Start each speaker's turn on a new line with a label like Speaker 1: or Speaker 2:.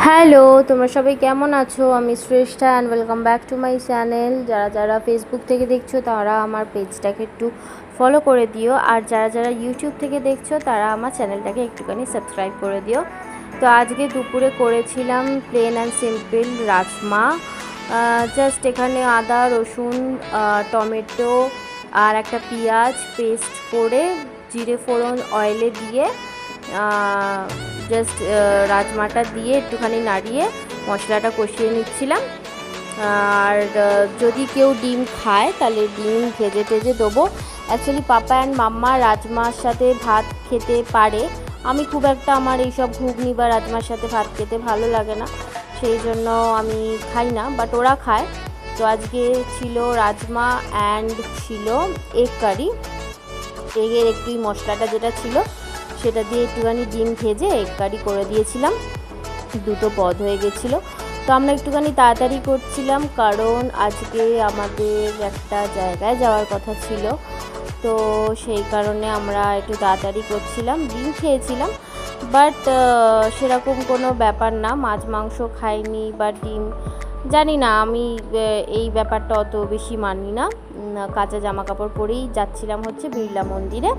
Speaker 1: Hello, তোমরা সবাই কেমন আছো? আমি Shreshtha and welcome back to my channel. যারা যারা ফেসবুক থেকে দেখছো তারা আমার পেজটাকে একটু ফলো করে দিও, আর যারা যারা ইউটিউব থেকে দেখছো তারা আমার চ্যানেলটাকে একটুখানি সাবস্ক্রাইব করে দিও। তো আজকে দুপুরে করেছিলাম plain and simple rajma. Just এখানে আদা, রসুন, টমেটো আর একটা পেঁয়াজ পেস্ট করে জিরে ফোড়ন অয়েলে দিয়ে জাস্ট রাজমাটা দিয়ে একটুখানি নাড়িয়ে মশলাটা কষিয়ে নিচ্ছিলাম। আর যদি কেউ ডিম খায় তাহলে ডিম ভেজে টেজে দেবো। অ্যাকচুয়ালি পাপা অ্যান্ড মাম্মা রাজমার সাথে ভাত খেতে পারে, আমি খুব একটা, আমার এইসব ঘুগনি বা রাজমার সাথে ভাত খেতে ভালো লাগে না, সেই জন্য আমি খাই না, বাট ওরা খায়। তো আজকে ছিল রাজমা অ্যান্ড ছিল এগ কারি। এগের একটু মশলাটা যেটা ছিল সেটা দিয়ে একটুখানি ডিম ভেজে এগ কারি করে দিয়েছিলাম, দুটো পদ হয়ে গেছিলো। তো আমরা একটুখানি তাড়াতাড়ি করছিলাম কারণ আজকে আমাদের একটা জায়গায় যাওয়ার কথা ছিল, তো সেই কারণে আমরা একটু তাড়াতাড়ি করছিলাম। ডিম খেয়েছিলাম বাট সেরকম কোনো ব্যাপার না, মাছ মাংস খাইনি বা ডিম, জানি না, আমি এই ব্যাপারটা অত বেশি মানি না। কাঁচা জামা কাপড় পরেই যাচ্ছিলাম হচ্ছে বিড়লা মন্দিরে।